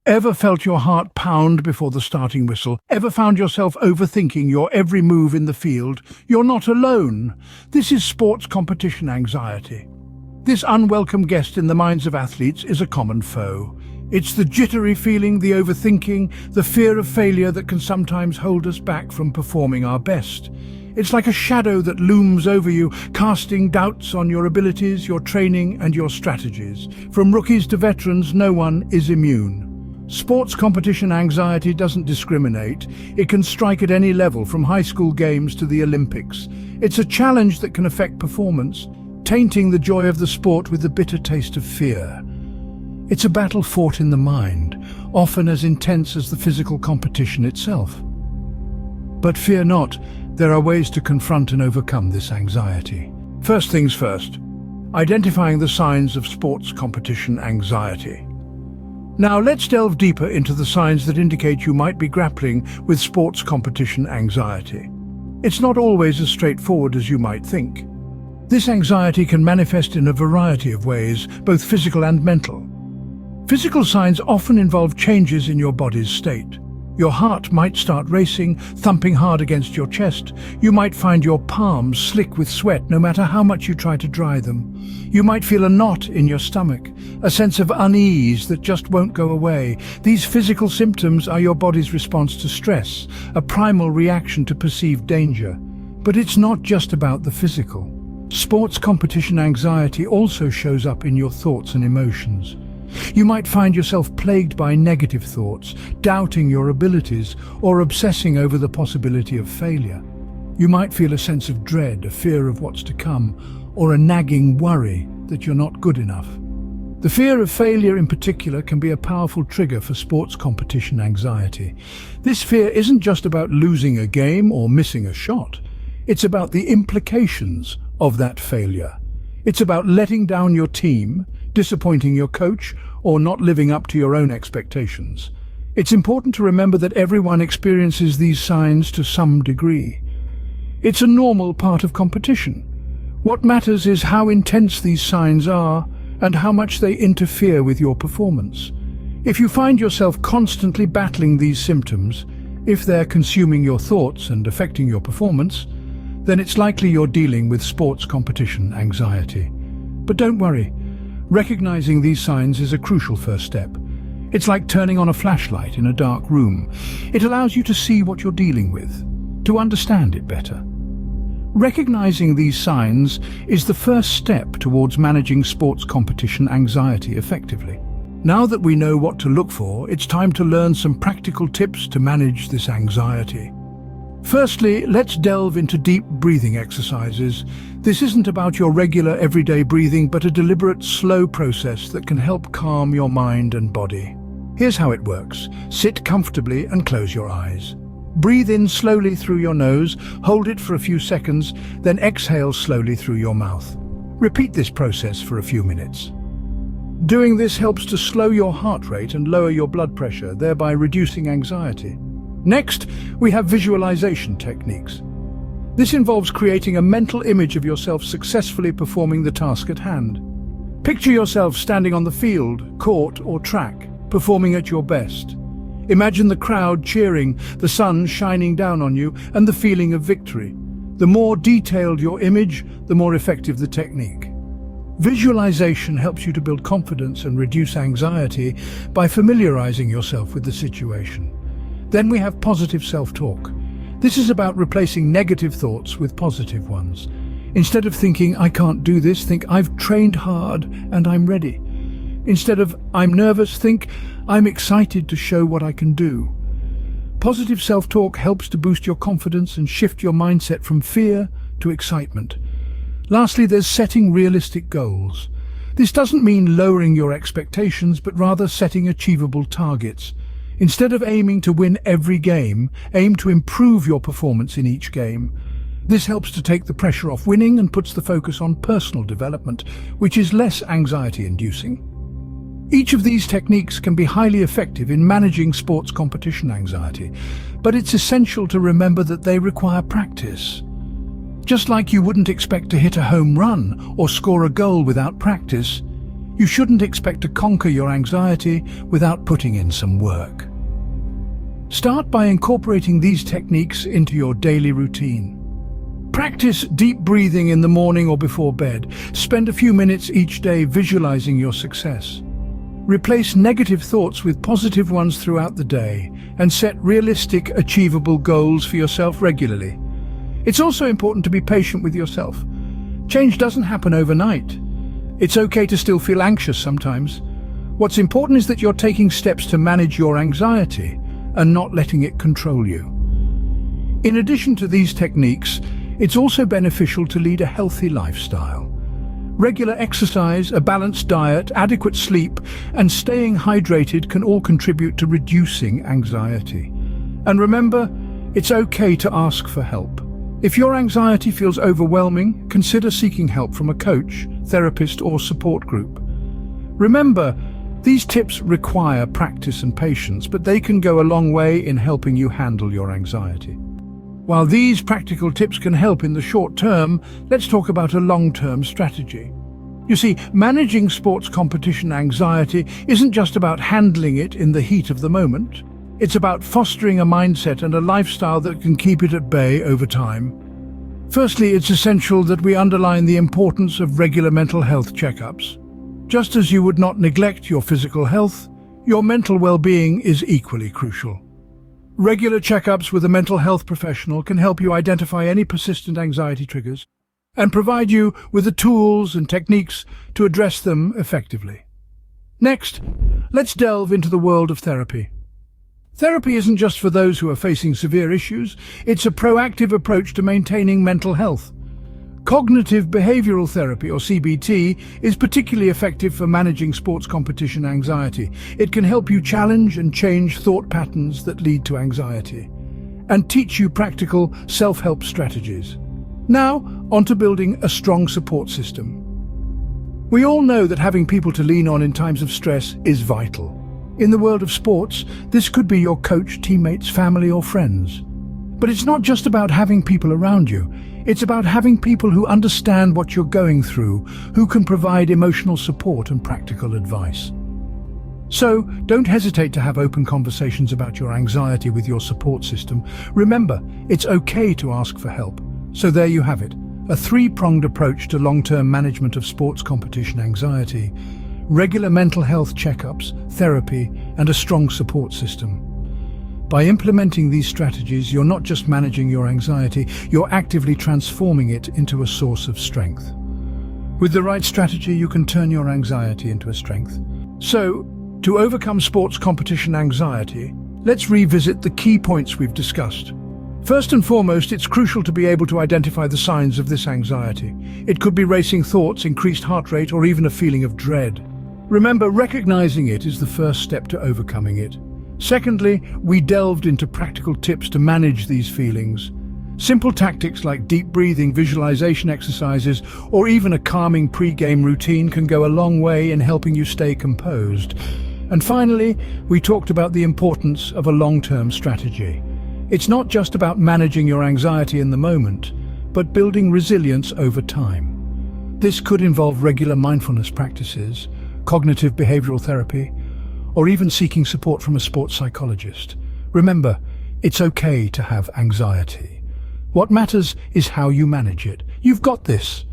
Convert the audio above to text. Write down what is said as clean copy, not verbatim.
Ever felt your heart pound before the starting whistle? Ever found yourself overthinking your every move in the field? You're not alone. This is sports competition anxiety. This unwelcome guest in the minds of athletes is a common foe. It's the jittery feeling, the overthinking, the fear of failure that can sometimes hold us back from performing our best. It's like a shadow that looms over you, casting doubts on your abilities, your training, and your strategies. From rookies to veterans, no one is immune. Sports competition anxiety doesn't discriminate. It can strike at any level, from high school games to the Olympics. It's a challenge that can affect performance, tainting the joy of the sport with the bitter taste of fear. It's a battle fought in the mind, often as intense as the physical competition itself. But fear not, there are ways to confront and overcome this anxiety. First things first, identifying the signs of sports competition anxiety. Now let's delve deeper into the signs that indicate you might be grappling with sports competition anxiety. It's not always as straightforward as you might think. This anxiety can manifest in a variety of ways, both physical and mental. Physical signs often involve changes in your body's state. Your heart might start racing, thumping hard against your chest. You might find your palms slick with sweat no matter how much you try to dry them. You might feel a knot in your stomach, a sense of unease that just won't go away. These physical symptoms are your body's response to stress, a primal reaction to perceived danger. But it's not just about the physical. Sports competition anxiety also shows up in your thoughts and emotions. You might find yourself plagued by negative thoughts, doubting your abilities, or obsessing over the possibility of failure. You might feel a sense of dread, a fear of what's to come, or a nagging worry that you're not good enough. The fear of failure in particular can be a powerful trigger for sports competition anxiety. This fear isn't just about losing a game or missing a shot. It's about the implications of that failure. It's about letting down your team, disappointing your coach, or not living up to your own expectations. It's important to remember that everyone experiences these signs to some degree. It's a normal part of competition. What matters is how intense these signs are and how much they interfere with your performance. If you find yourself constantly battling these symptoms, if they're consuming your thoughts and affecting your performance, then it's likely you're dealing with sports competition anxiety. But don't worry. Recognizing these signs is a crucial first step. It's like turning on a flashlight in a dark room. It allows you to see what you're dealing with, to understand it better. Recognizing these signs is the first step towards managing sports competition anxiety effectively. Now that we know what to look for, it's time to learn some practical tips to manage this anxiety. Firstly, let's delve into deep breathing exercises. This isn't about your regular everyday breathing, but a deliberate, slow process that can help calm your mind and body. Here's how it works. Sit comfortably and close your eyes. Breathe in slowly through your nose, hold it for a few seconds, then exhale slowly through your mouth. Repeat this process for a few minutes. Doing this helps to slow your heart rate and lower your blood pressure, thereby reducing anxiety. Next, we have visualization techniques. This involves creating a mental image of yourself successfully performing the task at hand. Picture yourself standing on the field, court, or track, performing at your best. Imagine the crowd cheering, the sun shining down on you, and the feeling of victory. The more detailed your image, the more effective the technique. Visualization helps you to build confidence and reduce anxiety by familiarizing yourself with the situation. Then we have positive self-talk. This is about replacing negative thoughts with positive ones. Instead of thinking, "I can't do this," think, "I've trained hard and I'm ready." Instead of, "I'm nervous," think, "I'm excited to show what I can do." Positive self-talk helps to boost your confidence and shift your mindset from fear to excitement. Lastly, there's setting realistic goals. This doesn't mean lowering your expectations, but rather setting achievable targets. Instead of aiming to win every game, aim to improve your performance in each game. This helps to take the pressure off winning and puts the focus on personal development, which is less anxiety-inducing. Each of these techniques can be highly effective in managing sports competition anxiety, but it's essential to remember that they require practice. Just like you wouldn't expect to hit a home run or score a goal without practice, You shouldn't expect to conquer your anxiety without putting in some work. Start by incorporating these techniques into your daily routine. Practice deep breathing in the morning or before bed. Spend a few minutes each day visualizing your success. Replace negative thoughts with positive ones throughout the day, and set realistic, achievable goals for yourself regularly. It's also important to be patient with yourself. Change doesn't happen overnight. It's okay to still feel anxious sometimes. What's important is that you're taking steps to manage your anxiety and not letting it control you. In addition to these techniques, it's also beneficial to lead a healthy lifestyle. Regular exercise, a balanced diet, adequate sleep, and staying hydrated can all contribute to reducing anxiety. And remember, it's okay to ask for help. If your anxiety feels overwhelming, consider seeking help from a coach, therapist, or support group. Remember, these tips require practice and patience, but they can go a long way in helping you handle your anxiety. While these practical tips can help in the short term, let's talk about a long-term strategy. You see, managing sports competition anxiety isn't just about handling it in the heat of the moment. It's about fostering a mindset and a lifestyle that can keep it at bay over time. Firstly, it's essential that we underline the importance of regular mental health checkups. Just as you would not neglect your physical health, your mental well-being is equally crucial. Regular checkups with a mental health professional can help you identify any persistent anxiety triggers and provide you with the tools and techniques to address them effectively. Next, let's delve into the world of therapy. Therapy isn't just for those who are facing severe issues, it's a proactive approach to maintaining mental health. Cognitive behavioral therapy, or CBT, is particularly effective for managing sports competition anxiety. It can help you challenge and change thought patterns that lead to anxiety, and teach you practical self-help strategies. Now, on to building a strong support system. We all know that having people to lean on in times of stress is vital. In the world of sports, this could be your coach, teammates, family, or friends. But it's not just about having people around you. It's about having people who understand what you're going through, who can provide emotional support and practical advice. So, don't hesitate to have open conversations about your anxiety with your support system. Remember, it's okay to ask for help. So there you have it, a three-pronged approach to long-term management of sports competition anxiety: regular mental health checkups, therapy, and a strong support system. By implementing these strategies, you're not just managing your anxiety, you're actively transforming it into a source of strength. With the right strategy, you can turn your anxiety into a strength. So, to overcome sports competition anxiety, let's revisit the key points we've discussed. First and foremost, it's crucial to be able to identify the signs of this anxiety. It could be racing thoughts, increased heart rate, or even a feeling of dread. Remember, recognizing it is the first step to overcoming it. Secondly, we delved into practical tips to manage these feelings. Simple tactics like deep breathing, visualization exercises, or even a calming pre-game routine can go a long way in helping you stay composed. And finally, we talked about the importance of a long-term strategy. It's not just about managing your anxiety in the moment, but building resilience over time. This could involve regular mindfulness practices, cognitive behavioral therapy, or even seeking support from a sports psychologist. Remember, it's okay to have anxiety. What matters is how you manage it. You've got this.